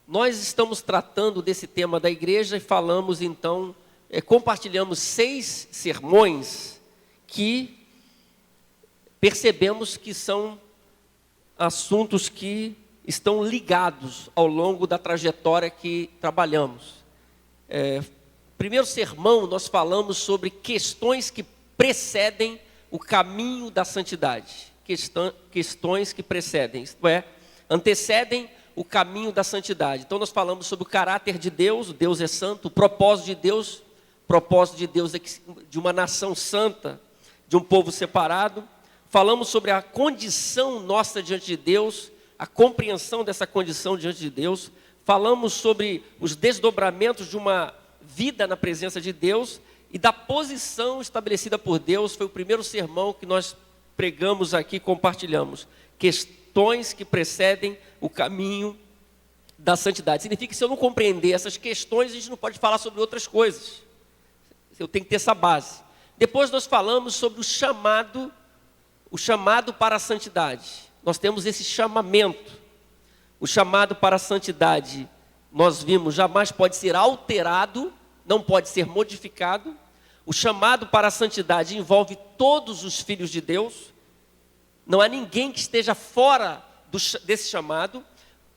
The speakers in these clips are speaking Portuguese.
Nós estamos tratando desse tema da igreja e falamos então, compartilhamos 6 sermões que percebemos que são assuntos que estão ligados ao longo da trajetória que trabalhamos. Primeiro sermão, nós falamos sobre questões que precedem o caminho da santidade. Questões que precedem, isto é, antecedem o caminho da santidade. Então nós falamos sobre o caráter de Deus, o Deus é santo, o propósito de Deus é de uma nação santa, de um povo separado. Falamos sobre a condição nossa diante de Deus, a compreensão dessa condição diante de Deus. Falamos sobre os desdobramentos de uma vida na presença de Deus e da posição estabelecida por Deus. Foi o primeiro sermão que nós pregamos aqui, compartilhamos. Questões que precedem o caminho da santidade. Significa que se eu não compreender essas questões, a gente não pode falar sobre outras coisas. Eu tenho que ter essa base. Depois nós falamos sobre o chamado para a santidade. Nós temos esse chamamento. O chamado para a santidade, nós vimos, jamais pode ser alterado, não pode ser modificado. O chamado para a santidade envolve todos os filhos de Deus. Não há ninguém que esteja fora desse chamado.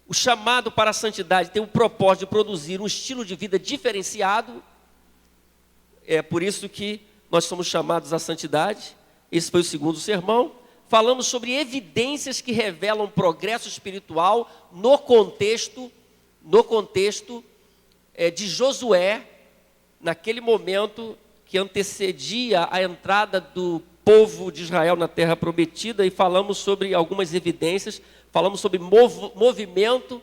O chamado para a santidade tem o propósito de produzir um estilo de vida diferenciado. É por isso que nós somos chamados à santidade. Esse foi o segundo sermão. Falamos sobre evidências que revelam progresso espiritual no contexto de Josué, naquele momento que antecedia a entrada do povo de Israel na terra prometida, e falamos sobre algumas evidências. Falamos sobre movimento,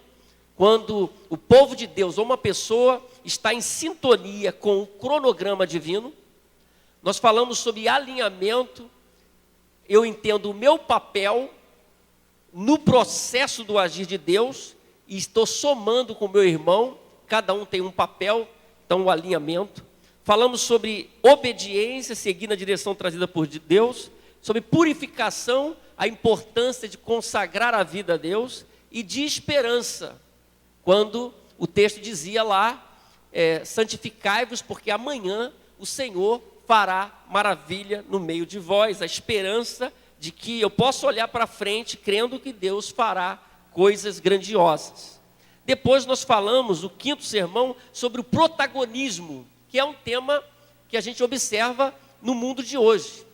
quando o povo de Deus ou uma pessoa está em sintonia com o cronograma divino. Nós falamos sobre alinhamento. Eu entendo o meu papel no processo do agir de Deus e estou somando com o meu irmão. Cada um tem um papel, então o alinhamento. Falamos sobre obediência, seguir na direção trazida por Deus. Sobre purificação, a importância de consagrar a vida a Deus. E de esperança, quando o texto dizia lá, santificai-vos, porque amanhã o Senhor fará maravilha no meio de vós. A esperança de que eu posso olhar para frente, crendo que Deus fará coisas grandiosas. Depois nós falamos, o quinto sermão, sobre o protagonismo, que é um tema que a gente observa no mundo de hoje.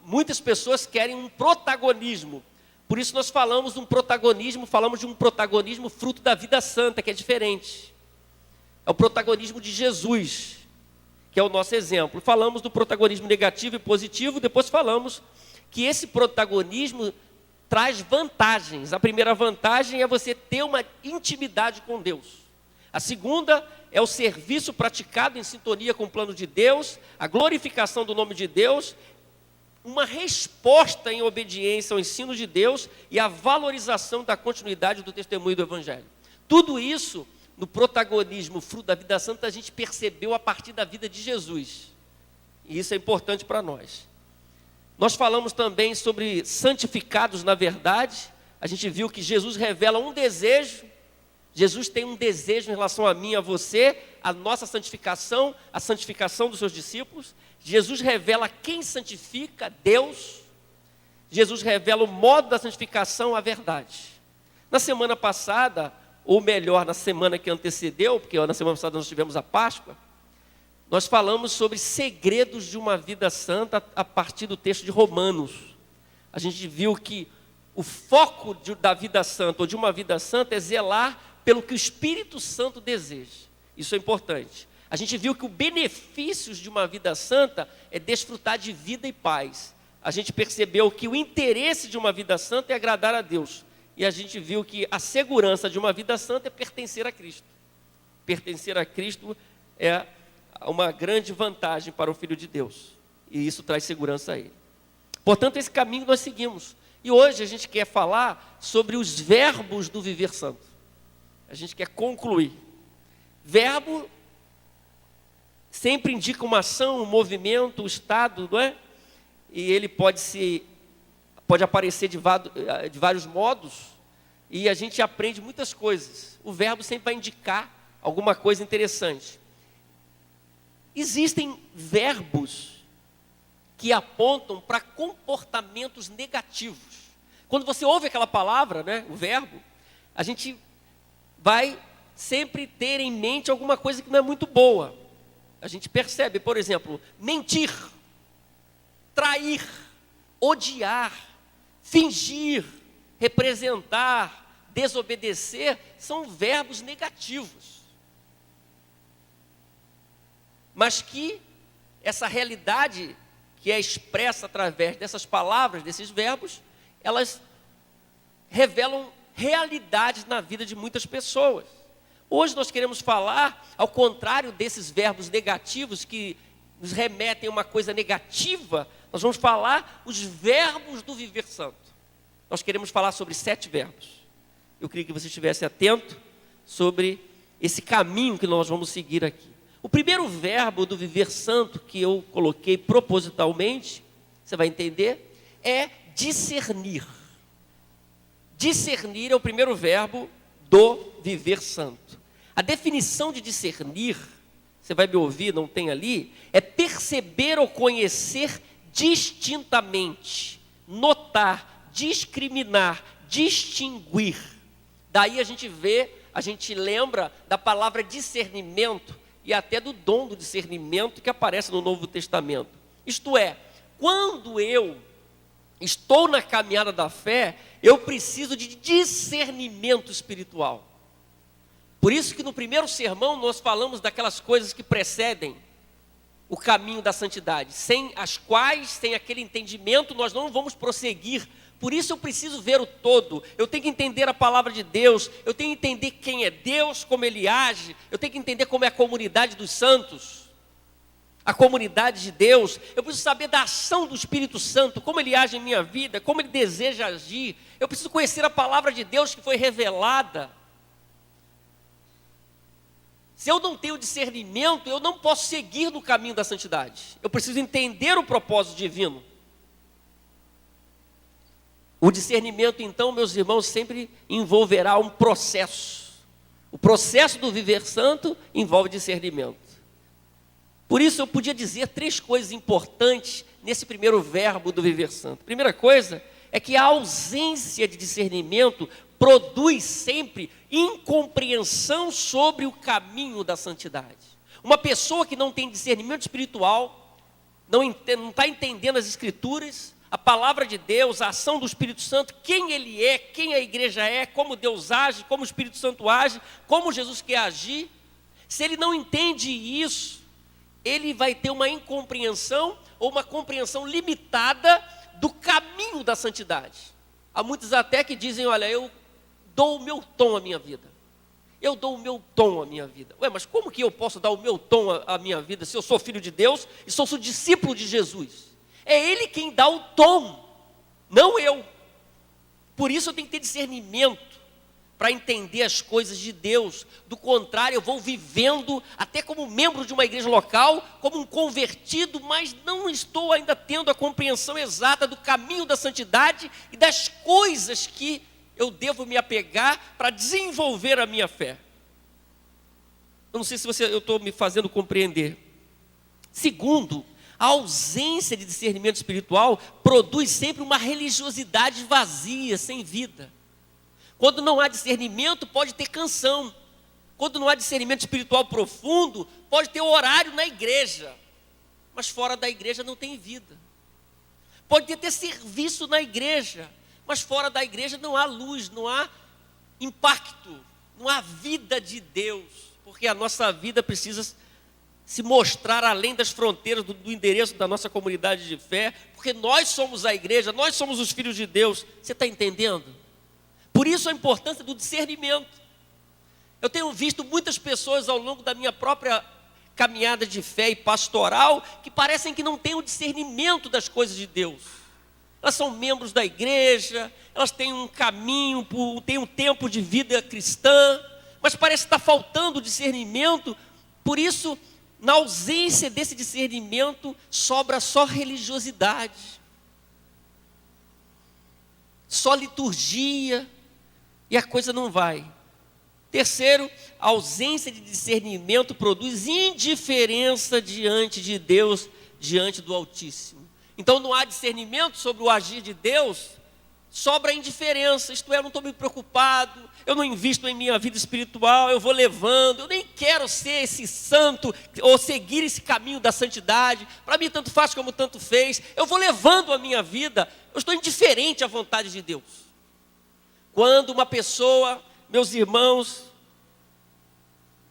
Muitas pessoas querem um protagonismo. Por isso nós falamos de um protagonismo fruto da vida santa, que é diferente. É o protagonismo de Jesus, que é o nosso exemplo. Falamos do protagonismo negativo e positivo. Depois falamos que esse protagonismo traz vantagens. A primeira vantagem é você ter uma intimidade com Deus. A segunda é o serviço praticado em sintonia com o plano de Deus, a glorificação do nome de Deus, uma resposta em obediência ao ensino de Deus e a valorização da continuidade do testemunho do Evangelho. Tudo isso, no protagonismo, fruto da vida santa, a gente percebeu a partir da vida de Jesus. E isso é importante para nós. Nós falamos também sobre santificados na verdade. A gente viu que Jesus revela um desejo. Jesus tem um desejo em relação a mim e a você, a nossa santificação, a santificação dos seus discípulos. Jesus revela quem santifica, Deus. Jesus revela o modo da santificação, a verdade. Na semana passada, ou melhor, na semana que antecedeu, porque na semana passada nós tivemos a Páscoa, nós falamos sobre segredos de uma vida santa a partir do texto de Romanos. A gente viu que o foco da vida santa, ou de uma vida santa, é zelar pelo que o Espírito Santo deseja. Isso é importante. A gente viu que o benefício de uma vida santa é desfrutar de vida e paz. A gente percebeu que o interesse de uma vida santa é agradar a Deus. E a gente viu que a segurança de uma vida santa é pertencer a Cristo. Pertencer a Cristo é uma grande vantagem para o Filho de Deus. E isso traz segurança a Ele. Portanto, esse caminho nós seguimos. E hoje a gente quer falar sobre os verbos do viver santo. A gente quer concluir. Verbo sempre indica uma ação, um movimento, um estado, não é? E ele pode aparecer de vários modos. e a gente aprende muitas coisas. O verbo sempre vai indicar alguma coisa interessante. Existem verbos que apontam para comportamentos negativos. Quando você ouve aquela palavra, né, o verbo, a gente vai sempre ter em mente alguma coisa que não é muito boa. A gente percebe, por exemplo, mentir, trair, odiar, fingir, representar, desobedecer, são verbos negativos. Mas que essa realidade que é expressa através dessas palavras, desses verbos, elas revelam realidades na vida de muitas pessoas. Hoje nós queremos falar, ao contrário desses verbos negativos que nos remetem a uma coisa negativa, nós vamos falar os verbos do viver santo. Nós queremos falar sobre 7 verbos. Eu queria que você estivesse atento sobre esse caminho que nós vamos seguir aqui. O primeiro verbo do viver santo que eu coloquei propositalmente, você vai entender, é discernir. Discernir é o primeiro verbo do viver santo. A definição de discernir, você vai me ouvir, não tem ali, é perceber ou conhecer distintamente, notar, discriminar, distinguir. Daí a gente lembra da palavra discernimento e até do dom do discernimento que aparece no Novo Testamento. Isto é, quando eu estou na caminhada da fé, eu preciso de discernimento espiritual. Por isso que no primeiro sermão nós falamos daquelas coisas que precedem o caminho da santidade, sem as quais, sem aquele entendimento, nós não vamos prosseguir. Por isso eu preciso ver o todo, eu tenho que entender a palavra de Deus, eu tenho que entender quem é Deus, como Ele age, eu tenho que entender como é a comunidade dos santos, a comunidade de Deus. Eu preciso saber da ação do Espírito Santo, como Ele age em minha vida, como Ele deseja agir. Eu preciso conhecer a palavra de Deus que foi revelada. Se eu não tenho discernimento, eu não posso seguir no caminho da santidade. Eu preciso entender o propósito divino. O discernimento, então, meus irmãos, sempre envolverá um processo. O processo do viver santo envolve discernimento. Por isso eu podia dizer 3 coisas importantes nesse primeiro verbo do viver santo. Primeira coisa é que a ausência de discernimento produz sempre incompreensão sobre o caminho da santidade. Uma pessoa que não tem discernimento espiritual, não está entendendo as Escrituras, a palavra de Deus, a ação do Espírito Santo, quem Ele é, quem a igreja é, como Deus age, como o Espírito Santo age, como Jesus quer agir. Se ele não entende isso, ele vai ter uma incompreensão ou uma compreensão limitada do caminho da santidade. Há muitos até que dizem, olha, eu dou o meu tom à minha vida. Eu dou o meu tom à minha vida. Ué, mas como que eu posso dar o meu tom à minha vida se eu sou filho de Deus e sou discípulo de Jesus? É Ele quem dá o tom, não eu. Por isso eu tenho que ter discernimento para entender as coisas de Deus. Do contrário, eu vou vivendo até como membro de uma igreja local, como um convertido, mas não estou ainda tendo a compreensão exata do caminho da santidade e das coisas que eu devo me apegar para desenvolver a minha fé. Eu não sei se eu estou me fazendo compreender. Segundo, a ausência de discernimento espiritual produz sempre uma religiosidade vazia, sem vida. Quando não há discernimento, pode ter canção. Quando não há discernimento espiritual profundo, pode ter horário na igreja, mas fora da igreja não tem vida. Pode ter serviço na igreja, mas fora da igreja não há luz, não há impacto, não há vida de Deus, porque a nossa vida precisa se mostrar além das fronteiras do endereço da nossa comunidade de fé, porque nós somos a igreja, nós somos os filhos de Deus. Você está entendendo? Por isso a importância do discernimento. Eu tenho visto muitas pessoas ao longo da minha própria caminhada de fé e pastoral que parecem que não têm o discernimento das coisas de Deus. Elas são membros da igreja, elas têm um caminho, têm um tempo de vida cristã, mas parece que está faltando discernimento. Por isso, na ausência desse discernimento, sobra só religiosidade, só liturgia, e a coisa não vai. Terceiro, a ausência de discernimento produz indiferença diante de Deus, diante do Altíssimo. Então não há discernimento sobre o agir de Deus, sobra indiferença, isto é, eu não estou me preocupado, eu não invisto em minha vida espiritual, eu vou levando, eu nem quero ser esse santo, ou seguir esse caminho da santidade, para mim tanto faz como tanto fez, eu vou levando a minha vida, eu estou indiferente à vontade de Deus. Quando uma pessoa, meus irmãos,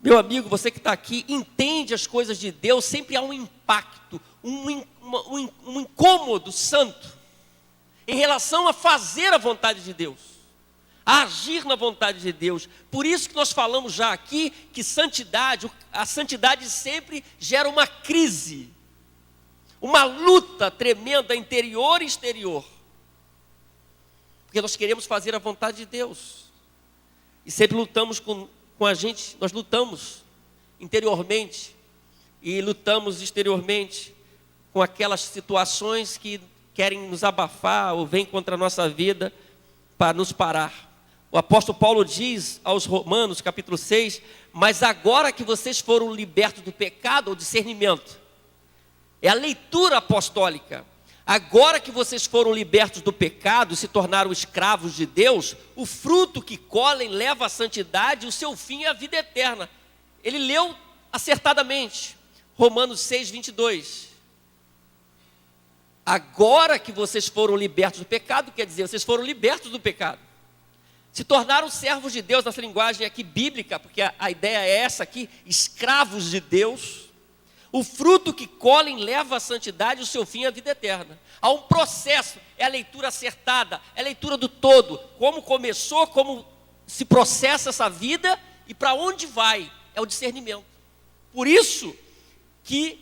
meu amigo, você que está aqui, entende as coisas de Deus, sempre há um impacto, um incômodo santo, em relação a fazer a vontade de Deus, a agir na vontade de Deus. Por isso que nós falamos já aqui, que a santidade sempre gera uma crise, uma luta tremenda, interior e exterior, porque nós queremos fazer a vontade de Deus, e sempre lutamos com a gente, nós lutamos interiormente, e lutamos exteriormente, com aquelas situações que querem nos abafar ou vêm contra a nossa vida para nos parar. O apóstolo Paulo diz aos Romanos, capítulo 6, mas agora que vocês foram libertos do pecado, o discernimento, é a leitura apostólica, agora que vocês foram libertos do pecado e se tornaram escravos de Deus, o fruto que colhem leva à santidade e o seu fim é a vida eterna. Ele leu acertadamente, Romanos 6, 22. Agora que vocês foram libertos do pecado, quer dizer, vocês foram libertos do pecado, se tornaram servos de Deus, nessa linguagem aqui bíblica, porque a ideia é essa aqui, escravos de Deus. O fruto que colhem leva à santidade e o seu fim é a vida eterna. Há um processo, é a leitura acertada, é a leitura do todo, como começou, como se processa essa vida e para onde vai, é o discernimento. Por isso que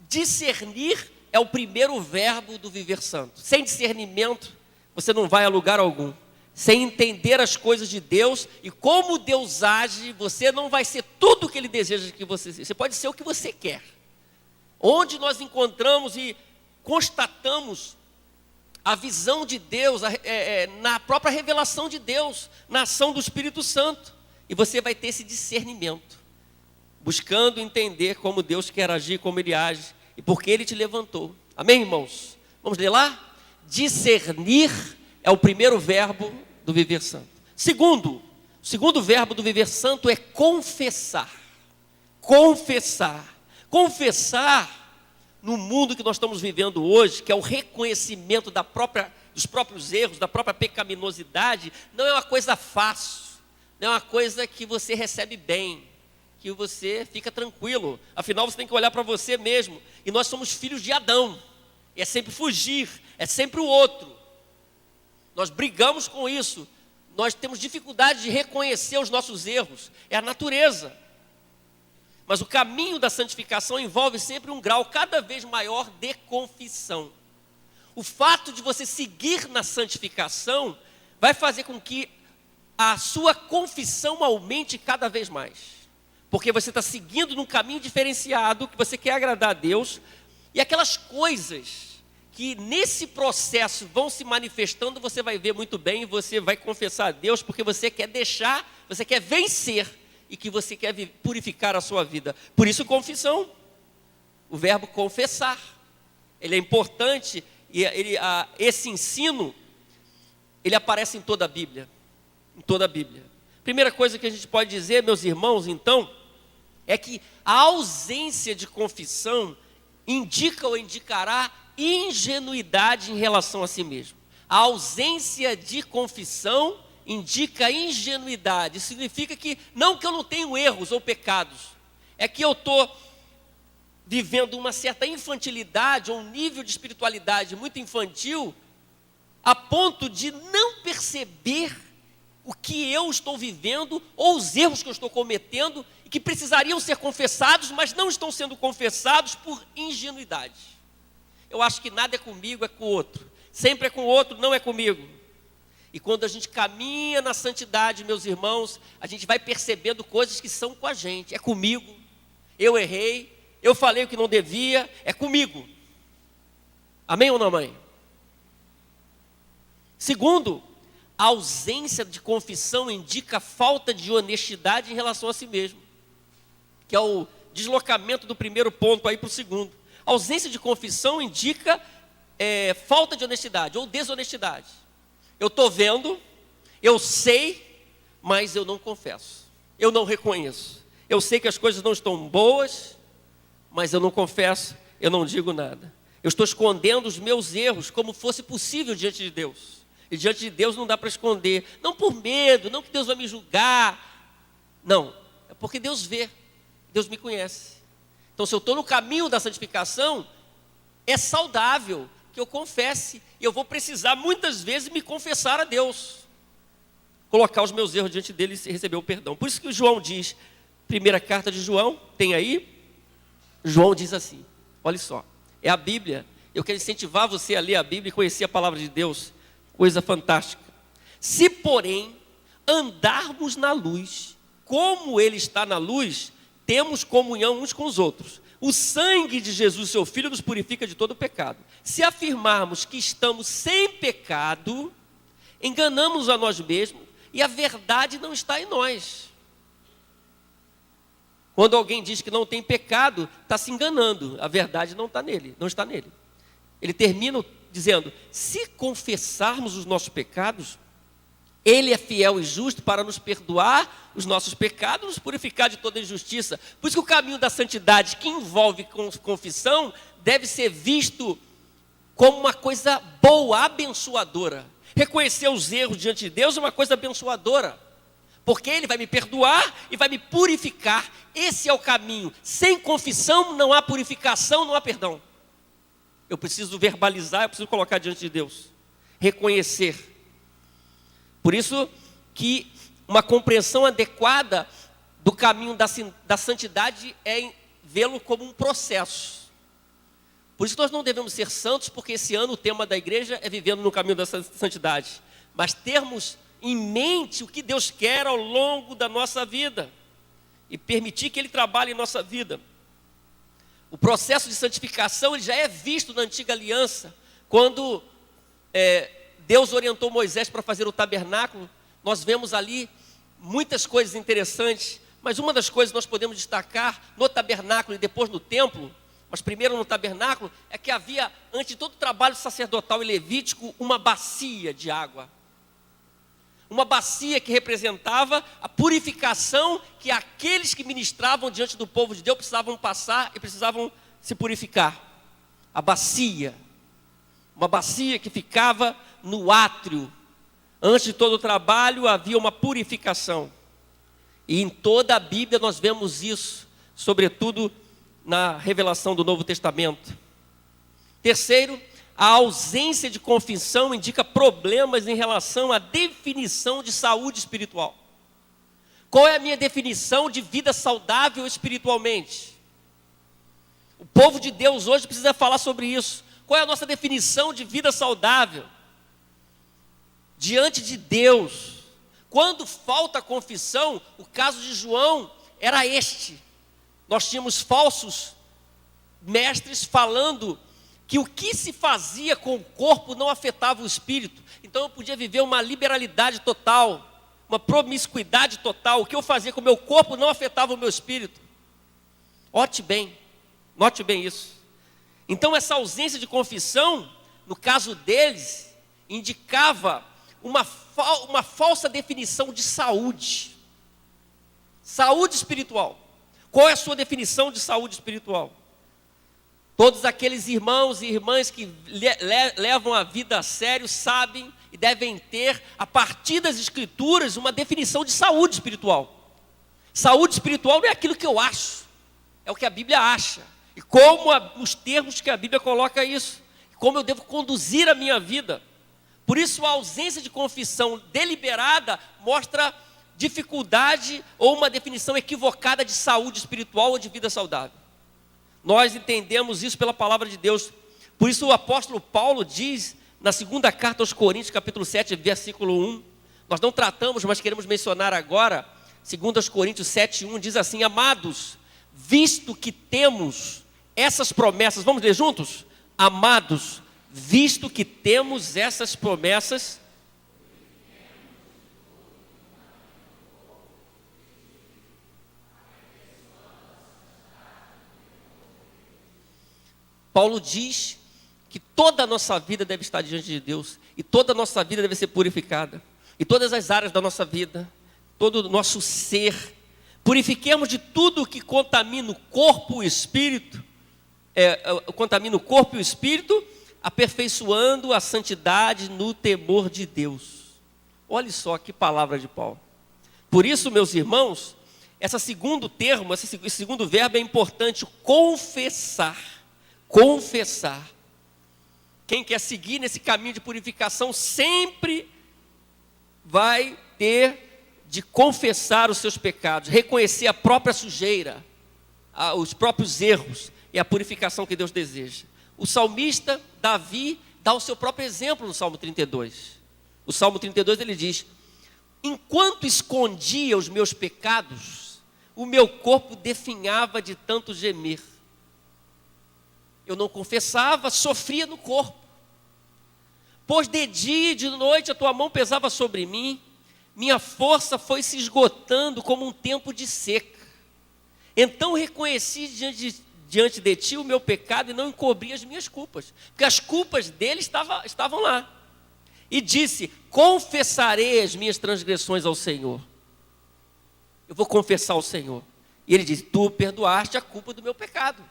discernir é o primeiro verbo do viver santo. Sem discernimento, você não vai a lugar algum. Sem entender as coisas de Deus e como Deus age, você não vai ser tudo o que Ele deseja que você seja. Você pode ser o que você quer. Onde nós encontramos e constatamos a visão de Deus, na própria revelação de Deus, na ação do Espírito Santo. E você vai ter esse discernimento, buscando entender como Deus quer agir, como Ele age. E porque Ele te levantou. Amém, irmãos? Vamos ler lá? Discernir é o primeiro verbo do viver santo. O segundo verbo do viver santo é confessar. Confessar. Confessar no mundo que nós estamos vivendo hoje, que é o reconhecimento dos próprios erros, da própria pecaminosidade, não é uma coisa fácil, não é uma coisa que você recebe bem, que você fica tranquilo. Afinal, você tem que olhar para você mesmo. E nós somos filhos de Adão. E é sempre fugir, é sempre o outro. Nós brigamos com isso. Nós temos dificuldade de reconhecer os nossos erros. É a natureza. Mas o caminho da santificação envolve sempre um grau cada vez maior de confissão. O fato de você seguir na santificação vai fazer com que a sua confissão aumente cada vez mais. Porque você está seguindo num caminho diferenciado, que você quer agradar a Deus, e aquelas coisas que nesse processo vão se manifestando, você vai ver muito bem, e você vai confessar a Deus, porque você quer deixar, você quer vencer, e que você quer purificar a sua vida. Por isso confissão, o verbo confessar, ele é importante, e esse ensino, ele aparece em toda a Bíblia, em toda a Bíblia. Primeira coisa que a gente pode dizer, meus irmãos, então, é que a ausência de confissão indica ou indicará ingenuidade em relação a si mesmo. A ausência de confissão indica ingenuidade. Isso significa que não que eu não tenho erros ou pecados, é que eu estou vivendo uma certa infantilidade ou um nível de espiritualidade muito infantil, a ponto de não perceber o que eu estou vivendo ou os erros que eu estou cometendo e que precisariam ser confessados, mas não estão sendo confessados por ingenuidade. Eu acho que nada é comigo, é com o outro. Sempre é com o outro, não é comigo. E quando a gente caminha na santidade, meus irmãos, a gente vai percebendo coisas que são com a gente. É comigo, eu errei, eu falei o que não devia, é comigo. Amém ou não, mãe? Segundo, a ausência de confissão indica falta de honestidade em relação a si mesmo, que é o deslocamento do primeiro ponto aí para o segundo. A ausência de confissão indica falta de honestidade ou desonestidade. Eu estou vendo, eu sei, mas eu não confesso, eu não reconheço. Eu sei que as coisas não estão boas, mas eu não confesso, eu não digo nada. Eu estou escondendo os meus erros como fosse possível diante de Deus. E diante de Deus não dá para esconder. Não por medo, não que Deus vai me julgar. Não, é porque Deus vê, Deus me conhece. Então se eu estou no caminho da santificação, é saudável que eu confesse. E eu vou precisar muitas vezes me confessar a Deus. Colocar os meus erros diante dele e receber o perdão. Por isso que o João diz, primeira carta de João, tem aí? João diz assim, olha só. É a Bíblia. Eu quero incentivar você a ler a Bíblia e conhecer a palavra de Deus. Coisa fantástica. Se, porém, andarmos na luz, como Ele está na luz, temos comunhão uns com os outros. O sangue de Jesus, seu Filho, nos purifica de todo pecado. Se afirmarmos que estamos sem pecado, enganamos a nós mesmos e a verdade não está em nós. Quando alguém diz que não tem pecado, está se enganando. A verdade não está nele, não está nele. Ele termina dizendo, se confessarmos os nossos pecados, Ele é fiel e justo para nos perdoar os nossos pecados, nos purificar de toda injustiça. Por isso que o caminho da santidade, que envolve confissão, deve ser visto como uma coisa boa, abençoadora. Reconhecer os erros diante de Deus é uma coisa abençoadora. Porque Ele vai me perdoar e vai me purificar. Esse é o caminho. Sem confissão não há purificação, não há perdão. Eu preciso verbalizar, eu preciso colocar diante de Deus. Reconhecer. Por isso que uma compreensão adequada do caminho da santidade é vê-lo como um processo. Por isso nós não devemos ser santos, porque esse ano o tema da igreja é vivendo no caminho da santidade. Mas termos em mente o que Deus quer ao longo da nossa vida e permitir que Ele trabalhe em nossa vida. O processo de santificação ele já é visto na antiga aliança. Quando Deus orientou Moisés para fazer o tabernáculo, nós vemos ali muitas coisas interessantes, mas uma das coisas que nós podemos destacar no tabernáculo e depois no templo, mas primeiro no tabernáculo, é que havia, antes de todo o trabalho sacerdotal e levítico, uma bacia de água. Uma bacia que representava a purificação que aqueles que ministravam diante do povo de Deus precisavam passar e precisavam se purificar. A bacia. Uma bacia que ficava no átrio. Antes de todo o trabalho havia uma purificação. E em toda a Bíblia nós vemos isso, sobretudo na revelação do Novo Testamento. Terceiro, a ausência de confissão indica problemas em relação à definição de saúde espiritual. Qual é a minha definição de vida saudável espiritualmente? O povo de Deus hoje precisa falar sobre isso. Qual é a nossa definição de vida saudável? Diante de Deus. Quando falta confissão, o caso de João era este. Nós tínhamos falsos mestres falando que o que se fazia com o corpo não afetava o espírito. Então eu podia viver uma liberalidade total, uma promiscuidade total. O que eu fazia com o meu corpo não afetava o meu espírito. Note bem isso. Então essa ausência de confissão, no caso deles, indicava uma falsa definição de saúde. Saúde espiritual. Qual é a sua definição de saúde espiritual? Todos aqueles irmãos e irmãs que levam a vida a sério sabem e devem ter, a partir das Escrituras, uma definição de saúde espiritual. Saúde espiritual não é aquilo que eu acho, é o que a Bíblia acha. E como os termos que a Bíblia coloca isso, como eu devo conduzir a minha vida. Por isso a ausência de confissão deliberada mostra dificuldade ou uma definição equivocada de saúde espiritual ou de vida saudável. Nós entendemos isso pela palavra de Deus. Por isso o apóstolo Paulo diz, na segunda carta aos Coríntios, capítulo 7, versículo 1, nós não tratamos, mas queremos mencionar agora, 2 Coríntios 7, 1, diz assim: amados, visto que temos essas promessas, vamos ler juntos? Amados, visto que temos essas promessas, Paulo diz que toda a nossa vida deve estar diante de Deus, e toda a nossa vida deve ser purificada, e todas as áreas da nossa vida, todo o nosso ser, purifiquemos de tudo que contamina o corpo e o espírito, aperfeiçoando a santidade no temor de Deus. Olha só que palavra de Paulo. Por isso, meus irmãos, esse segundo verbo é importante, confessar. Confessar. Quem quer seguir nesse caminho de purificação sempre vai ter de confessar os seus pecados, reconhecer a própria sujeira, os próprios erros e a purificação que Deus deseja. O salmista Davi dá o seu próprio exemplo no Salmo 32. O Salmo 32 ele diz: enquanto escondia os meus pecados, o meu corpo definhava de tanto gemer. Eu não confessava, sofria no corpo. Pois de dia e de noite a tua mão pesava sobre mim, minha força foi se esgotando como um tempo de seca. Então reconheci diante de ti o meu pecado e não encobri as minhas culpas, porque as culpas dele estavam lá. E disse: confessarei as minhas transgressões ao Senhor. Eu vou confessar ao Senhor. E ele diz: tu perdoaste a culpa do meu pecado.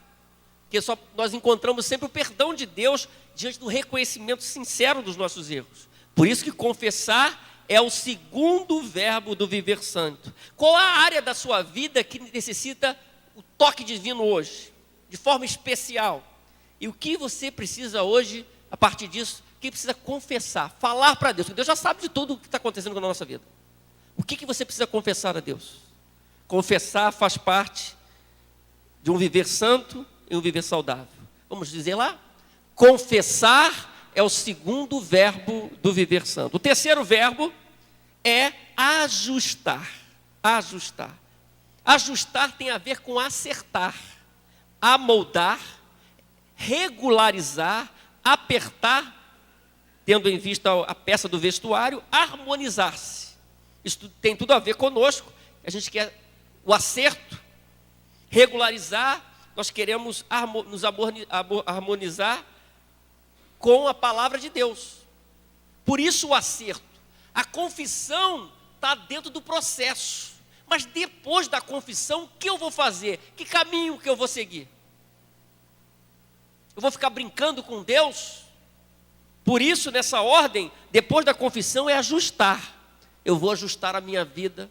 Porque nós encontramos sempre o perdão de Deus diante do reconhecimento sincero dos nossos erros. Por isso que confessar é o segundo verbo do viver santo. Qual a área da sua vida que necessita o toque divino hoje, de forma especial? E o que você precisa hoje, a partir disso, que precisa confessar, falar para Deus? Porque Deus já sabe de tudo o que está acontecendo na nossa vida. O que você precisa confessar a Deus? Confessar faz parte de um viver santo e um viver saudável. Vamos dizer lá? Confessar é o segundo verbo do viver santo. O terceiro verbo é ajustar. Ajustar. Ajustar tem a ver com acertar, amoldar, regularizar, apertar, tendo em vista a peça do vestuário, harmonizar-se. Isso tem tudo a ver conosco. A gente quer o acerto, regularizar. Nós queremos nos harmonizar com a palavra de Deus. Por isso o acerto. A confissão está dentro do processo. Mas depois da confissão, o que eu vou fazer? Que caminho que eu vou seguir? Eu vou ficar brincando com Deus? Por isso, nessa ordem, depois da confissão é ajustar. Eu vou ajustar a minha vida.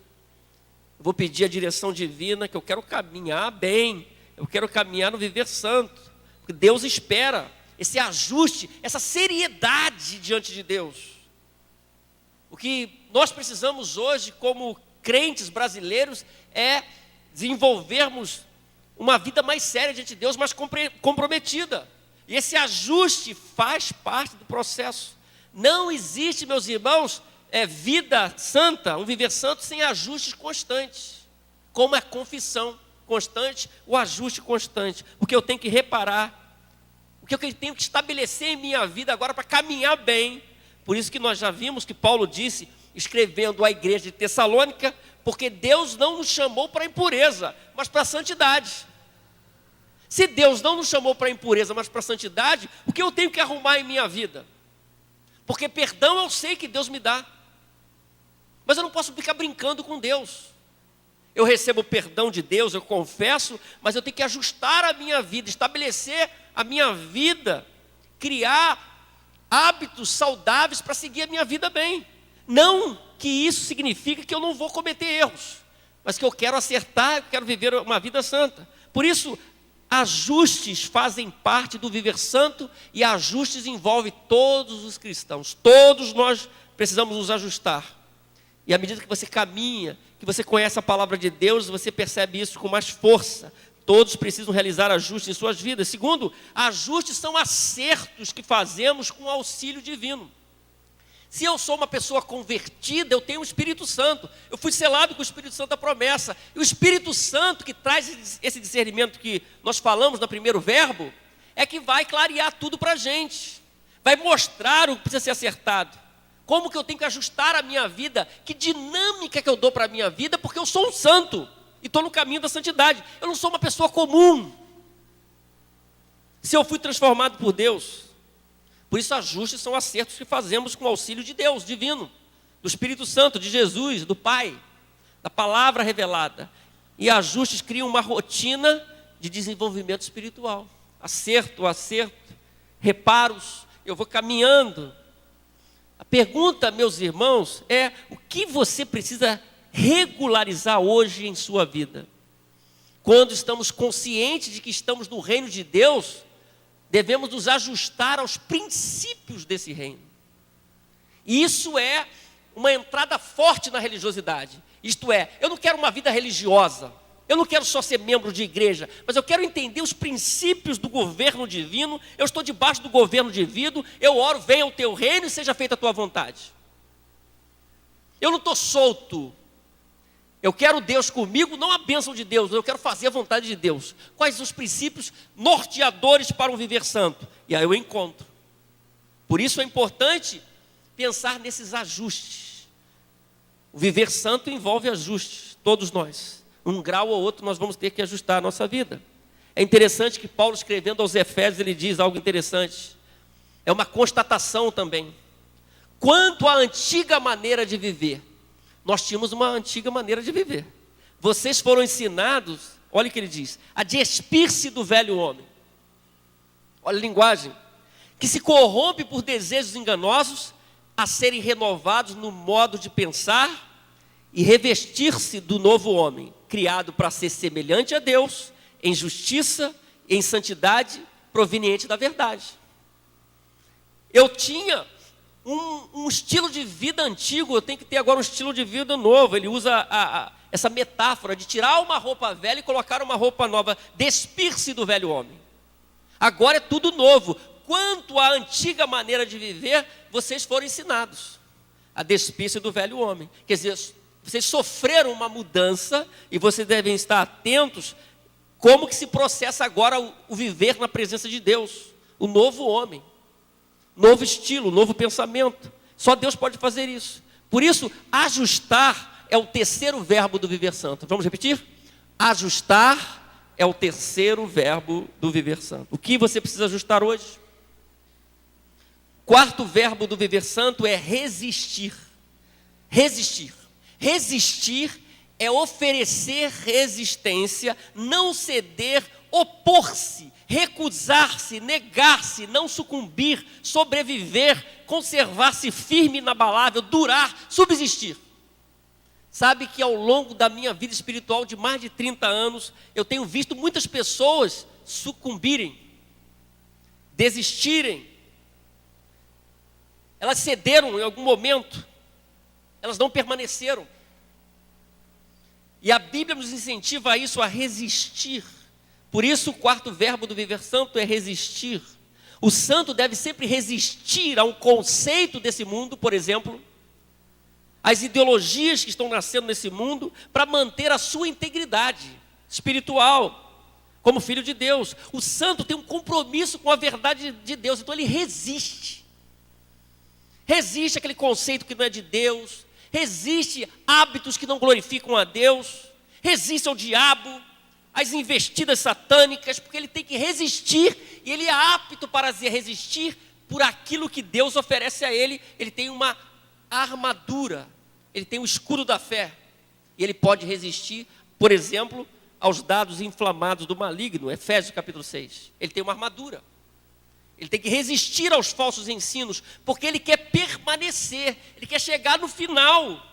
Eu vou pedir a direção divina, que eu quero caminhar bem. Eu quero caminhar no viver santo. Porque Deus espera esse ajuste, essa seriedade diante de Deus. O que nós precisamos hoje, como crentes brasileiros, é desenvolvermos uma vida mais séria diante de Deus, mais comprometida. E esse ajuste faz parte do processo. Não existe, meus irmãos, vida santa, um viver santo sem ajustes constantes. Como a confissão constante, o ajuste constante. O que eu tenho que reparar, o que eu tenho que estabelecer em minha vida agora para caminhar bem. Por isso que nós já vimos que Paulo disse, escrevendo à igreja de Tessalônica, porque Deus não nos chamou para a impureza, mas para a santidade. Se Deus não nos chamou para a impureza, mas para a santidade, o que eu tenho que arrumar em minha vida? Porque perdão eu sei que Deus me dá, mas eu não posso ficar brincando com Deus. Eu recebo o perdão de Deus, eu confesso, mas eu tenho que ajustar a minha vida, estabelecer a minha vida, criar hábitos saudáveis para seguir a minha vida bem. Não que isso signifique que eu não vou cometer erros, mas que eu quero acertar, eu quero viver uma vida santa. Por isso, ajustes fazem parte do viver santo, e ajustes envolvem todos os cristãos. Todos nós precisamos nos ajustar. E à medida que você caminha, que você conhece a palavra de Deus, você percebe isso com mais força. Todos precisam realizar ajustes em suas vidas. Segundo, ajustes são acertos que fazemos com auxílio divino. Se eu sou uma pessoa convertida, eu tenho o Espírito Santo. Eu fui selado com o Espírito Santo da promessa. E o Espírito Santo que traz esse discernimento que nós falamos no primeiro verbo, é que vai clarear tudo para a gente. Vai mostrar o que precisa ser acertado. Como que eu tenho que ajustar a minha vida? Que dinâmica que eu dou para a minha vida? Porque eu sou um santo e estou no caminho da santidade. Eu não sou uma pessoa comum. Se eu fui transformado por Deus, por isso ajustes são acertos que fazemos com o auxílio de Deus, divino, do Espírito Santo, de Jesus, do Pai, da palavra revelada. E ajustes criam uma rotina de desenvolvimento espiritual. Acerto, reparos, eu vou caminhando. A pergunta, meus irmãos, é: o que você precisa regularizar hoje em sua vida? Quando estamos conscientes de que estamos no reino de Deus, devemos nos ajustar aos princípios desse reino. E isso é uma entrada forte na religiosidade. Isto é, eu não quero uma vida religiosa, eu não quero só ser membro de igreja, mas eu quero entender os princípios do governo divino. Eu estou debaixo do governo divino, eu oro, venha o teu reino e seja feita a tua vontade. Eu não estou solto. Eu quero Deus comigo, não a bênção de Deus, eu quero fazer a vontade de Deus. Quais são os princípios norteadores para um viver santo? E aí eu encontro. Por isso é importante pensar nesses ajustes. O viver santo envolve ajustes, todos nós. Um grau ou outro nós vamos ter que ajustar a nossa vida. É interessante que Paulo, escrevendo aos Efésios, ele diz algo interessante. É uma constatação também. Quanto à antiga maneira de viver, nós tínhamos uma antiga maneira de viver. Vocês foram ensinados, olha o que ele diz, a despir-se do velho homem. Olha a linguagem. Que se corrompe por desejos enganosos, a serem renovados no modo de pensar e revestir-se do novo homem, criado para ser semelhante a Deus, em justiça e em santidade proveniente da verdade. Eu tinha um estilo de vida antigo, eu tenho que ter agora um estilo de vida novo. Ele usa essa metáfora de tirar uma roupa velha e colocar uma roupa nova, despir-se do velho homem. Agora é tudo novo. Quanto à antiga maneira de viver, vocês foram ensinados a despir-se do velho homem. Quer dizer, vocês sofreram uma mudança e vocês devem estar atentos como que se processa agora o viver na presença de Deus, o novo homem. Novo estilo, novo pensamento. Só Deus pode fazer isso. Por isso, ajustar é o terceiro verbo do viver santo. Vamos repetir? Ajustar é o terceiro verbo do viver santo. O que você precisa ajustar hoje? Quarto verbo do viver santo é resistir. Resistir. Resistir é oferecer resistência, não ceder, opor-se, recusar-se, negar-se, não sucumbir, sobreviver, conservar-se firme, inabalável, durar, subsistir. Sabe que ao longo da minha vida espiritual de mais de 30 anos, eu tenho visto muitas pessoas sucumbirem, desistirem. Elas cederam em algum momento, elas não permaneceram. E a Bíblia nos incentiva a isso, a resistir. Por isso o quarto verbo do viver santo é resistir. O santo deve sempre resistir a um conceito desse mundo, por exemplo, as ideologias que estão nascendo nesse mundo, para manter a sua integridade espiritual, como filho de Deus. O santo tem um compromisso com a verdade de Deus, então ele resiste. Resiste àquele conceito que não é de Deus, resiste a hábitos que não glorificam a Deus, resiste ao diabo, às investidas satânicas, porque ele tem que resistir, e ele é apto para resistir por aquilo que Deus oferece a ele. Ele tem uma armadura, ele tem o escudo da fé, e ele pode resistir, por exemplo, aos dados inflamados do maligno. Efésios capítulo 6, ele tem uma armadura. Ele tem que resistir aos falsos ensinos, porque ele quer permanecer, ele quer chegar no final,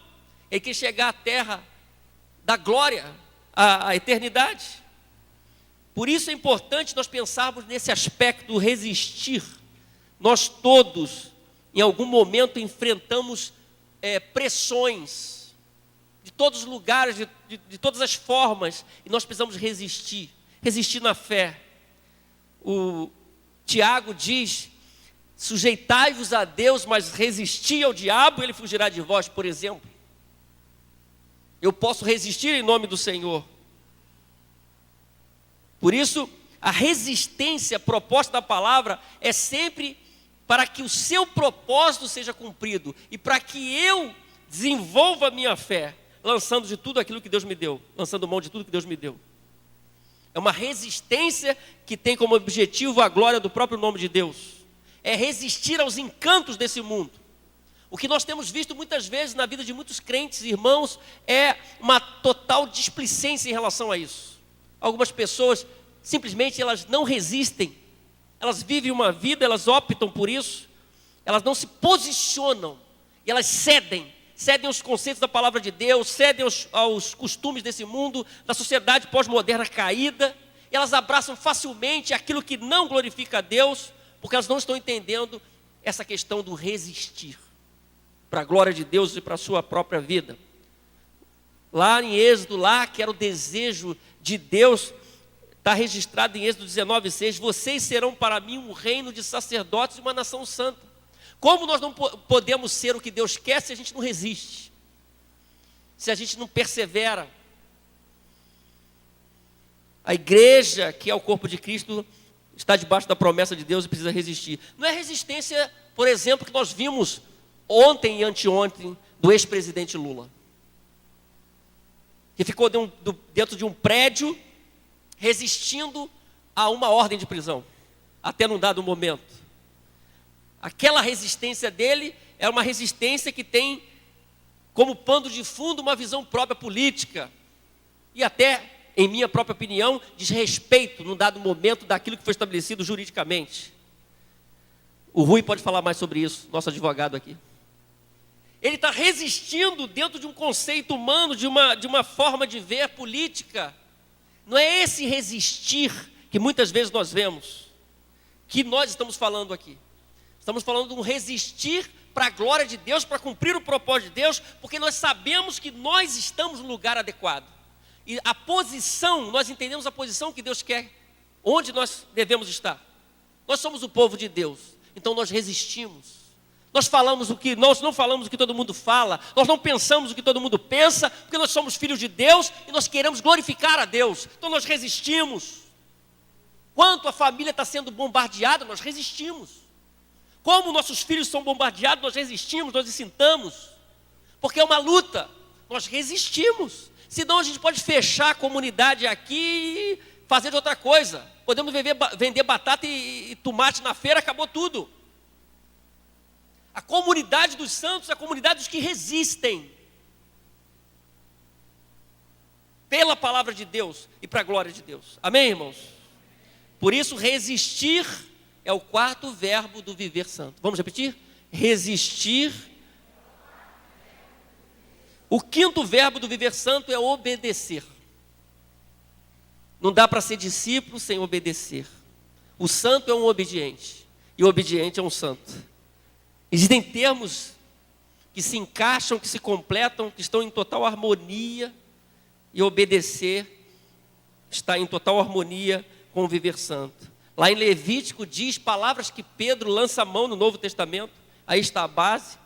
ele quer chegar à terra da glória, à eternidade. Por isso é importante nós pensarmos nesse aspecto do resistir. Nós todos, em algum momento, enfrentamos pressões, de todos os lugares, de todas as formas, e nós precisamos resistir, resistir na fé. O Tiago diz: sujeitai-vos a Deus, mas resisti ao diabo, ele fugirá de vós, por exemplo. Eu posso resistir em nome do Senhor. Por isso, a resistência proposta da palavra é sempre para que o seu propósito seja cumprido e para que eu desenvolva a minha fé, lançando de tudo aquilo que Deus me deu, lançando mão de tudo que Deus me deu. É uma resistência que tem como objetivo a glória do próprio nome de Deus. É resistir aos encantos desse mundo. O que nós temos visto muitas vezes na vida de muitos crentes e irmãos é uma total displicência em relação a isso. Algumas pessoas simplesmente elas não resistem. Elas vivem uma vida, elas optam por isso. Elas não se posicionam e elas cedem aos conceitos da palavra de Deus, cedem aos costumes desse mundo, da sociedade pós-moderna caída, e elas abraçam facilmente aquilo que não glorifica a Deus, porque elas não estão entendendo essa questão do resistir para a glória de Deus e para a sua própria vida. Lá em Êxodo, lá que era o desejo de Deus, está registrado em Êxodo 19:6, vocês serão para mim um reino de sacerdotes e uma nação santa. Como nós não podemos ser o que Deus quer se a gente não resiste? Se a gente não persevera? A igreja, que é o corpo de Cristo, está debaixo da promessa de Deus e precisa resistir. Não é resistência, por exemplo, que nós vimos ontem e anteontem do ex-presidente Lula, que ficou dentro de um prédio resistindo a uma ordem de prisão, até num dado momento. Aquela resistência dele é uma resistência que tem como pano de fundo uma visão própria política e até, em minha própria opinião, desrespeito num dado momento daquilo que foi estabelecido juridicamente. O Rui pode falar mais sobre isso, nosso advogado aqui. Ele está resistindo dentro de um conceito humano, de uma forma de ver política. Não é esse resistir que muitas vezes nós vemos, que nós estamos falando aqui. Estamos falando de um resistir para a glória de Deus, para cumprir o propósito de Deus, porque nós sabemos que nós estamos no lugar adequado. E a posição, nós entendemos a posição que Deus quer, onde nós devemos estar. Nós somos o povo de Deus, então nós resistimos. Nós não falamos o que todo mundo fala, nós não pensamos o que todo mundo pensa, porque nós somos filhos de Deus e nós queremos glorificar a Deus. Então nós resistimos. Quanto a família está sendo bombardeada, nós resistimos. Como nossos filhos são bombardeados, nós resistimos, nós incitamos. Porque é uma luta, nós resistimos. Senão a gente pode fechar a comunidade aqui e fazer de outra coisa. Podemos vender batata e tomate na feira, acabou tudo. A comunidade dos santos é a comunidade dos que resistem pela palavra de Deus e para a glória de Deus. Amém, irmãos? Por isso, resistir é o quarto verbo do viver santo. Vamos repetir? Resistir. O quinto verbo do viver santo é obedecer. Não dá para ser discípulo sem obedecer. O santo é um obediente e o obediente é um santo. Existem termos que se encaixam, que se completam, que estão em total harmonia, e obedecer está em total harmonia com o viver santo. Lá em Levítico diz palavras que Pedro lança a mão no Novo Testamento, aí está a base.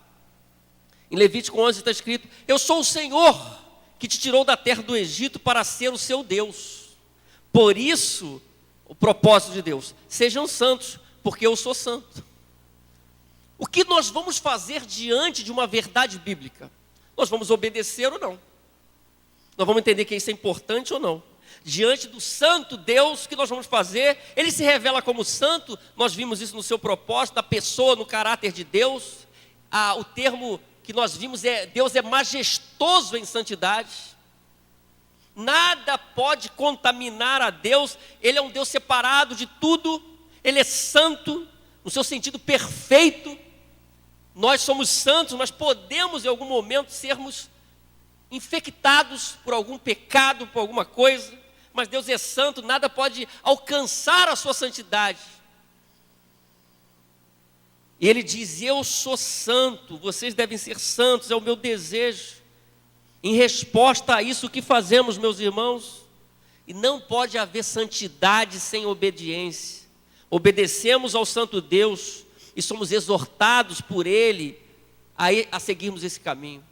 Em Levítico 11 está escrito: eu sou o Senhor que te tirou da terra do Egito para ser o seu Deus. Por isso, o propósito de Deus, sejam santos, porque eu sou santo. O que nós vamos fazer diante de uma verdade bíblica? Nós vamos obedecer ou não? Nós vamos entender que isso é importante ou não? Diante do santo Deus, o que nós vamos fazer? Ele se revela como santo, nós vimos isso no seu propósito, da pessoa, no caráter de Deus. O termo que nós vimos é: Deus é majestoso em santidade. Nada pode contaminar a Deus. Ele é um Deus separado de tudo. Ele é santo, no seu sentido perfeito. Nós somos santos, mas podemos em algum momento sermos infectados por algum pecado, por alguma coisa. Mas Deus é santo, nada pode alcançar a sua santidade. E Ele diz: eu sou santo, vocês devem ser santos, é o meu desejo. Em resposta a isso, o que fazemos, meus irmãos? E não pode haver santidade sem obediência. Obedecemos ao santo Deus e somos exortados por Ele a seguirmos esse caminho.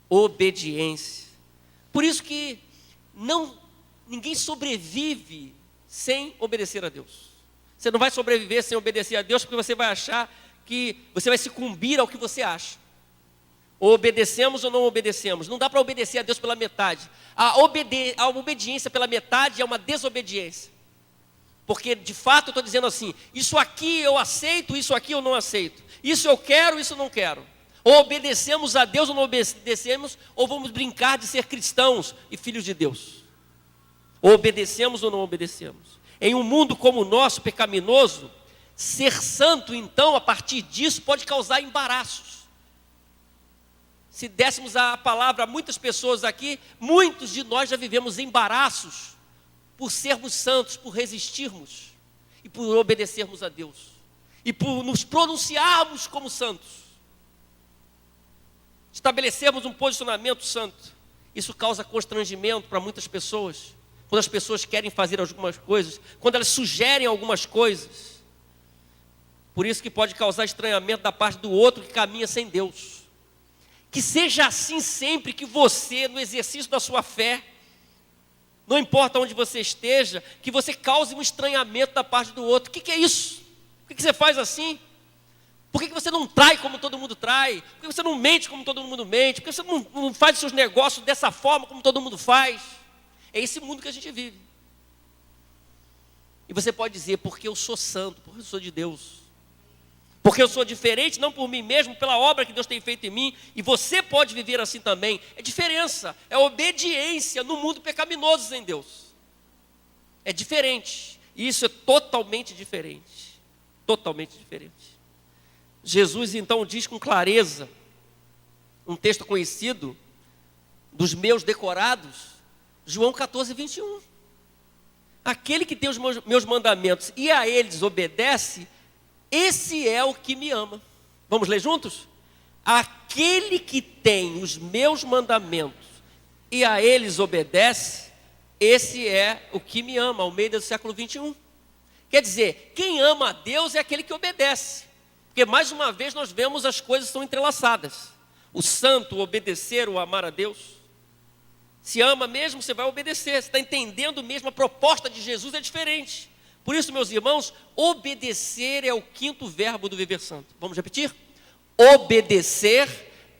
Obediência. Por isso que ninguém sobrevive sem obedecer a Deus. Você não vai sobreviver sem obedecer a Deus, porque você vai achar que você vai sucumbir ao que você acha. Ou obedecemos ou não obedecemos. Não dá para obedecer a Deus pela metade. A obediência pela metade é uma desobediência. Porque de fato eu estou dizendo assim, isso aqui eu aceito, isso aqui eu não aceito. Isso eu quero, isso eu não quero. Ou obedecemos a Deus ou não obedecemos, ou vamos brincar de ser cristãos e filhos de Deus. Ou obedecemos ou não obedecemos. Em um mundo como o nosso, pecaminoso, ser santo então, a partir disso, pode causar embaraços. Se dessemos a palavra a muitas pessoas aqui, muitos de nós já vivemos embaraços por sermos santos, por resistirmos e por obedecermos a Deus e por nos pronunciarmos como santos, estabelecermos um posicionamento santo. Isso causa constrangimento para muitas pessoas, quando as pessoas querem fazer algumas coisas, quando elas sugerem algumas coisas. Por isso que pode causar estranhamento da parte do outro que caminha sem Deus. Que seja assim sempre que você, no exercício da sua fé, não importa onde você esteja, que você cause um estranhamento da parte do outro. O que é isso? Por que você faz assim? Por que você não trai como todo mundo trai? Por que você não mente como todo mundo mente? Por que você não faz os seus negócios dessa forma como todo mundo faz? É esse mundo que a gente vive. E você pode dizer, porque eu sou santo, porque eu sou de Deus. Porque eu sou diferente, não por mim mesmo, pela obra que Deus tem feito em mim. E você pode viver assim também. É diferença, é obediência no mundo pecaminoso sem Deus. É diferente. E isso é totalmente diferente. Totalmente diferente. Jesus então diz com clareza, um texto conhecido, dos meus decorados, João 14, 21. Aquele que tem os meus mandamentos e a eles obedece, esse é o que me ama. Vamos ler juntos? Aquele que tem os meus mandamentos e a eles obedece, esse é o que me ama, Almeida do século 21. Quer dizer, quem ama a Deus é aquele que obedece. Porque mais uma vez nós vemos as coisas são entrelaçadas. O santo, o obedecer, o amar a Deus. Se ama mesmo, você vai obedecer. Você está entendendo mesmo, a proposta de Jesus é diferente. Por isso, meus irmãos, obedecer é o quinto verbo do viver santo. Vamos repetir? Obedecer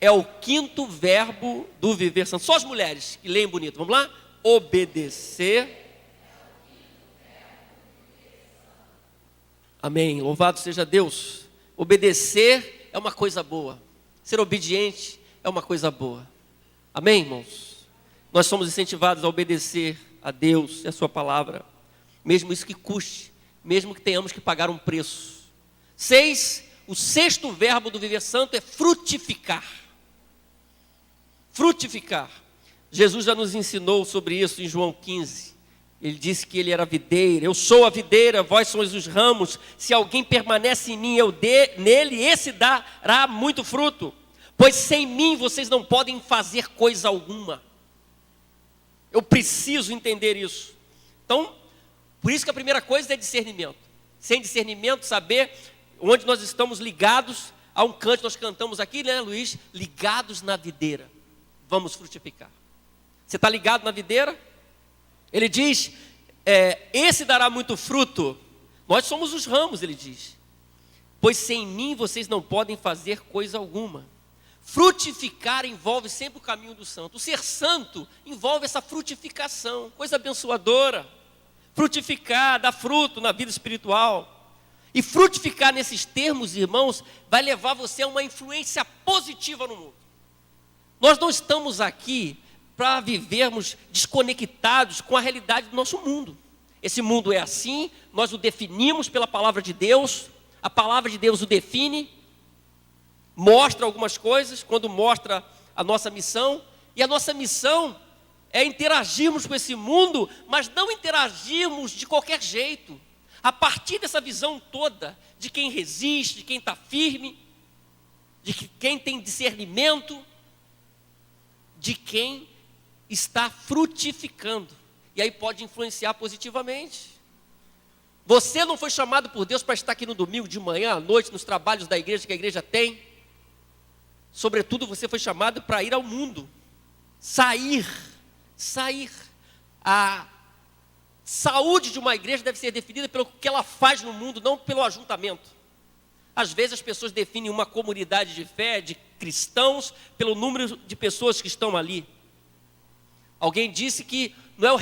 é o quinto verbo do viver santo. Só as mulheres que leem bonito, vamos lá? Obedecer. Amém, louvado seja Deus. Obedecer é uma coisa boa. Ser obediente é uma coisa boa. Amém, irmãos? Nós somos incentivados a obedecer a Deus e a sua palavra. Mesmo isso que custe, mesmo que tenhamos que pagar um preço. 6, o sexto verbo do viver santo é frutificar. Frutificar. Jesus já nos ensinou sobre isso em João 15. Ele disse que ele era a videira. Eu sou a videira, vós sois os ramos. Se alguém permanece em mim, eu nele, esse dará muito fruto. Pois sem mim vocês não podem fazer coisa alguma. Eu preciso entender isso. Então, por isso que a primeira coisa é discernimento. Sem discernimento, saber onde nós estamos ligados. Há um canto que nós cantamos aqui, né, Luiz? Ligados na videira. Vamos frutificar. Você está ligado na videira? Ele diz, esse dará muito fruto. Nós somos os ramos, ele diz. Pois sem mim vocês não podem fazer coisa alguma. Frutificar envolve sempre o caminho do santo. O ser santo envolve essa frutificação, coisa abençoadora. Frutificar, dar fruto na vida espiritual. E frutificar nesses termos, irmãos, vai levar você a uma influência positiva no mundo. Nós não estamos aqui para vivermos desconectados com a realidade do nosso mundo. Esse mundo é assim, nós o definimos pela palavra de Deus, a palavra de Deus o define, mostra algumas coisas, quando mostra a nossa missão, e a nossa missão é interagirmos com esse mundo, mas não interagirmos de qualquer jeito. A partir dessa visão toda, de quem resiste, de quem está firme, de quem tem discernimento, de quem está frutificando. E aí pode influenciar positivamente. Você não foi chamado por Deus para estar aqui no domingo, de manhã, à noite, nos trabalhos da igreja que a igreja tem. Sobretudo, você foi chamado para ir ao mundo. Sair. A saúde de uma igreja deve ser definida pelo que ela faz no mundo, não pelo ajuntamento. Às vezes as pessoas definem uma comunidade de fé, de cristãos, pelo número de pessoas que estão ali. Alguém disse que não é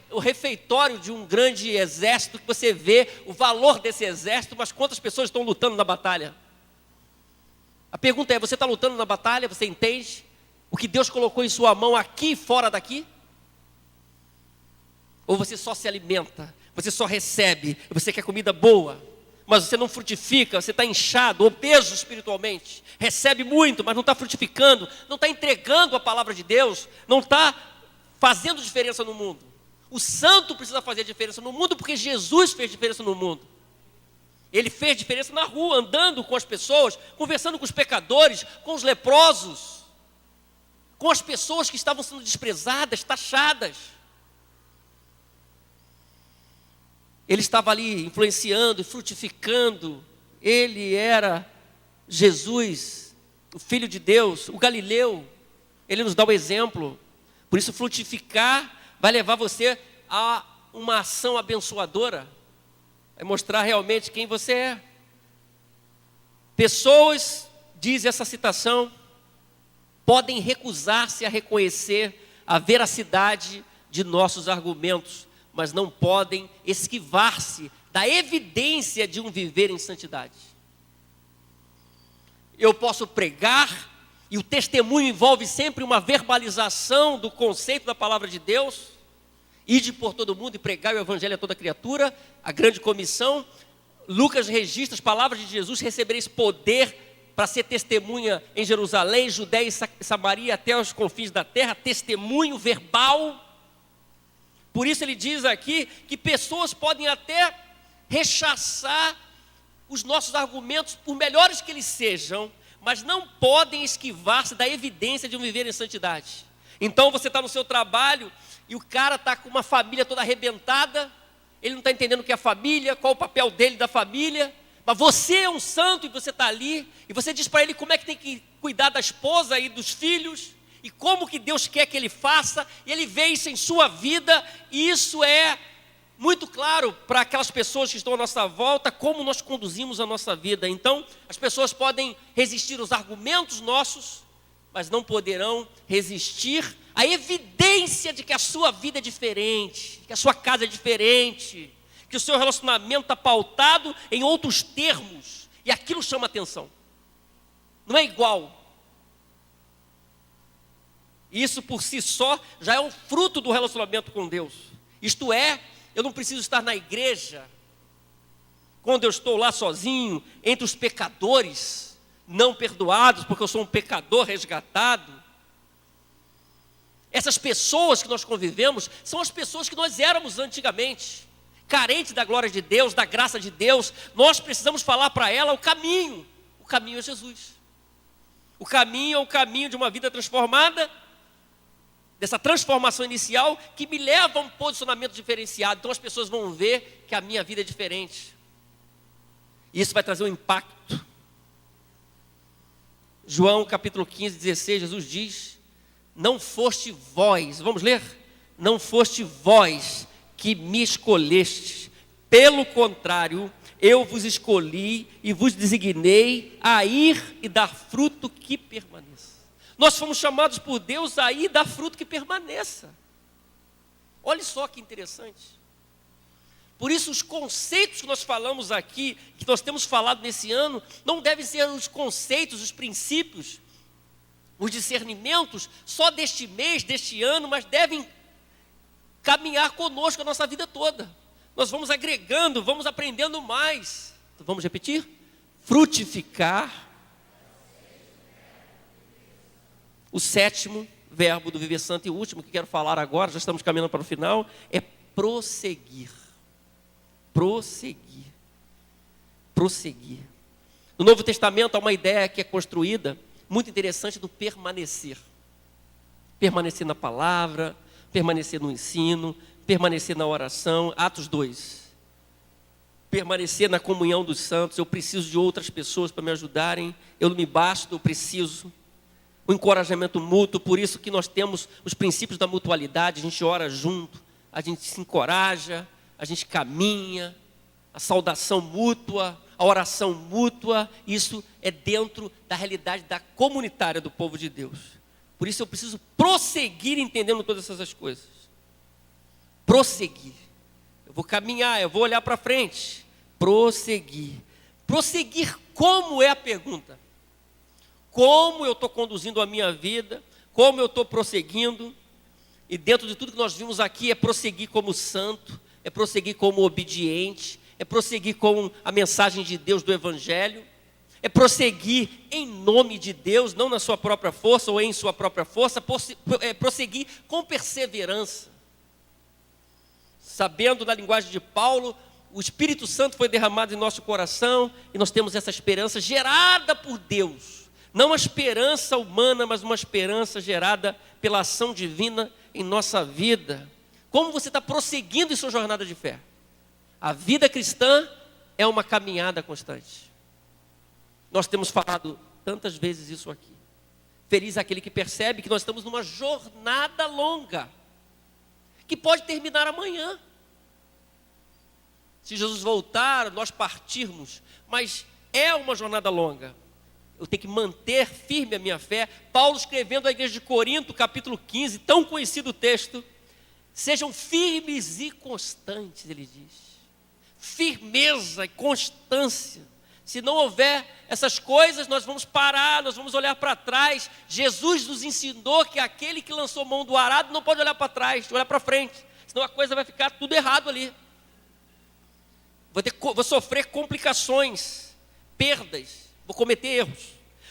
o refeitório de um grande exército que você vê o valor desse exército, mas quantas pessoas estão lutando na batalha. A pergunta é, você está lutando na batalha, você entende o que Deus colocou em sua mão aqui e fora daqui? Ou você só se alimenta, você só recebe, você quer comida boa, mas você não frutifica, você está inchado, obeso espiritualmente, recebe muito, mas não está frutificando, não está entregando a palavra de Deus, não está fazendo diferença no mundo. O santo precisa fazer diferença no mundo, porque Jesus fez diferença no mundo. Ele fez diferença na rua, andando com as pessoas, conversando com os pecadores, com os leprosos, com as pessoas que estavam sendo desprezadas, taxadas. Ele estava ali influenciando, frutificando. Ele era Jesus, o Filho de Deus, o Galileu. Ele nos dá o exemplo. Por isso, frutificar vai levar você a uma ação abençoadora. Vai mostrar realmente quem você é. Pessoas, diz essa citação, podem recusar-se a reconhecer a veracidade de nossos argumentos, mas não podem esquivar-se da evidência de um viver em santidade. Eu posso pregar, e o testemunho envolve sempre uma verbalização do conceito da palavra de Deus, ide por todo mundo e pregar o evangelho a toda criatura, a grande comissão. Lucas registra as palavras de Jesus: recebereis poder para ser testemunha em Jerusalém, Judéia e Samaria, até os confins da terra, testemunho verbal. Por isso ele diz aqui que pessoas podem até rechaçar os nossos argumentos, por melhores que eles sejam, mas não podem esquivar-se da evidência de um viver em santidade. Então você está no seu trabalho e o cara está com uma família toda arrebentada, ele não está entendendo o que é a família, qual o papel dele da família, mas você é um santo e você está ali, e você diz para ele como é que tem que cuidar da esposa e dos filhos, e como que Deus quer que ele faça, e ele vê isso em sua vida, e isso é muito claro para aquelas pessoas que estão à nossa volta, como nós conduzimos a nossa vida. Então, as pessoas podem resistir aos argumentos nossos, mas não poderão resistir à evidência de que a sua vida é diferente, que a sua casa é diferente, que o seu relacionamento está pautado em outros termos, e aquilo chama atenção. Não é igual. Isso por si só já é um fruto do relacionamento com Deus. Isto é, eu não preciso estar na igreja, quando eu estou lá sozinho, entre os pecadores, não perdoados, porque eu sou um pecador resgatado. Essas pessoas que nós convivemos, são as pessoas que nós éramos antigamente, carentes da glória de Deus, da graça de Deus. Nós precisamos falar para ela o caminho é Jesus. O caminho é o caminho de uma vida transformada, dessa transformação inicial, que me leva a um posicionamento diferenciado. Então as pessoas vão ver que a minha vida é diferente. E isso vai trazer um impacto. João capítulo 15, 16, Jesus diz: não foste vós, vamos ler? Não foste vós que me escolhestes, pelo contrário, eu vos escolhi e vos designei a ir e dar fruto que permaneça. Nós fomos chamados por Deus a ir e dar fruto que permaneça. Olha só que interessante. Por isso os conceitos que nós falamos aqui, que nós temos falado nesse ano, não devem ser os conceitos, os princípios, os discernimentos só deste mês, deste ano, mas devem caminhar conosco a nossa vida toda. Nós vamos agregando, vamos aprendendo mais. Então, vamos repetir? Frutificar. O sétimo verbo do viver santo e o último que quero falar agora, já estamos caminhando para o final, é prosseguir. Prosseguir. Prosseguir. No Novo Testamento há uma ideia que é construída, muito interessante, do permanecer. Permanecer na palavra, permanecer no ensino, permanecer na oração. Atos 2. Permanecer na comunhão dos santos. Eu preciso de outras pessoas para me ajudarem. Eu não me basto, eu preciso. O encorajamento mútuo, por isso que nós temos os princípios da mutualidade. A gente ora junto, a gente se encoraja, a gente caminha. A saudação mútua, a oração mútua, isso é dentro da realidade da comunitária do povo de Deus. Por isso eu preciso prosseguir entendendo todas essas coisas. Prosseguir. Eu vou caminhar, eu vou olhar para frente. Prosseguir. Prosseguir como é a pergunta? Como eu estou conduzindo a minha vida? Como eu estou prosseguindo? E dentro de tudo que nós vimos aqui é prosseguir como santo, é prosseguir como obediente, é prosseguir com a mensagem de Deus do Evangelho, é prosseguir em nome de Deus, não na sua própria força ou em sua própria força, é prosseguir com perseverança. Sabendo da linguagem de Paulo, o Espírito Santo foi derramado em nosso coração e nós temos essa esperança gerada por Deus. Não uma esperança humana, mas uma esperança gerada pela ação divina em nossa vida. Como você está prosseguindo em sua jornada de fé? A vida cristã é uma caminhada constante. Nós temos falado tantas vezes isso aqui. Feliz aquele que percebe que nós estamos numa jornada longa, que pode terminar amanhã. Se Jesus voltar, nós partirmos, mas é uma jornada longa. Eu tenho que manter firme a minha fé. Paulo escrevendo à igreja de Corinto, capítulo 15, tão conhecido o texto. Sejam firmes e constantes, ele diz. Firmeza e constância. Se não houver essas coisas, nós vamos parar, nós vamos olhar para trás. Jesus nos ensinou que aquele que lançou mão do arado não pode olhar para trás, olhar para frente. Senão a coisa vai ficar tudo errado ali. Vou sofrer complicações, perdas, vou cometer erros.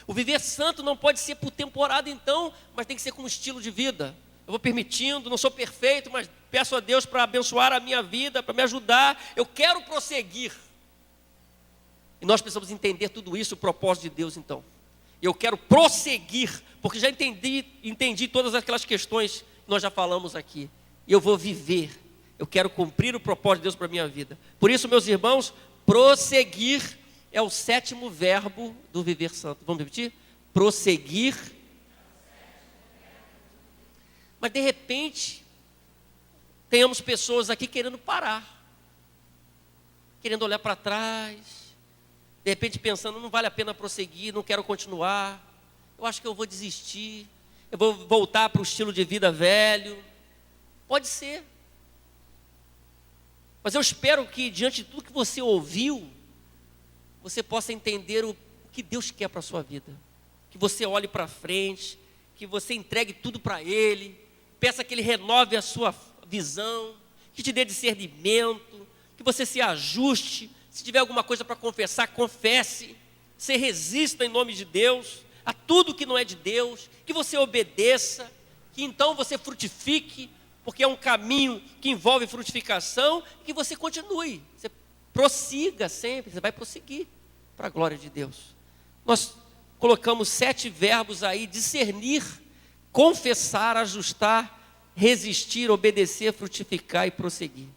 O viver santo não pode ser por temporada então, mas tem que ser como estilo de vida. Eu vou permitindo, não sou perfeito, mas peço a Deus para abençoar a minha vida, para me ajudar. Eu quero prosseguir. E nós precisamos entender tudo isso, o propósito de Deus então. Eu quero prosseguir, porque já entendi todas aquelas questões que nós já falamos aqui. E eu vou viver. Eu quero cumprir o propósito de Deus para a minha vida. Por isso, meus irmãos, prosseguir é o 7º verbo do viver santo. Vamos repetir? Prosseguir. Mas de repente, tenhamos pessoas aqui querendo parar. Querendo olhar para trás. De repente pensando, não vale a pena prosseguir, não quero continuar. Eu acho que eu vou desistir. Eu vou voltar para o estilo de vida velho. Pode ser. Mas eu espero que diante de tudo que você ouviu, você possa entender o que Deus quer para a sua vida. Que você olhe para frente, que você entregue tudo para Ele, peça que Ele renove a sua visão, que te dê discernimento, que você se ajuste. Se tiver alguma coisa para confessar, confesse. Você resista em nome de Deus a tudo que não é de Deus, que você obedeça, que então você frutifique, porque é um caminho que envolve frutificação, e que você continue, você prossiga sempre, você vai prosseguir para a glória de Deus. Nós colocamos 7 verbos aí: discernir, confessar, ajustar, resistir, obedecer, frutificar e prosseguir.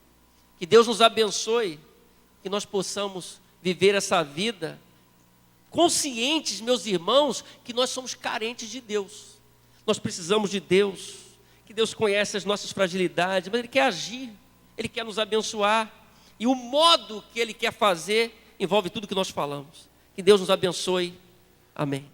Que Deus nos abençoe, que nós possamos viver essa vida conscientes, meus irmãos, que nós somos carentes de Deus. Nós precisamos de Deus, que Deus conhece as nossas fragilidades, mas Ele quer agir, Ele quer nos abençoar, e o modo que Ele quer fazer envolve tudo que nós falamos. Que Deus nos abençoe, amém.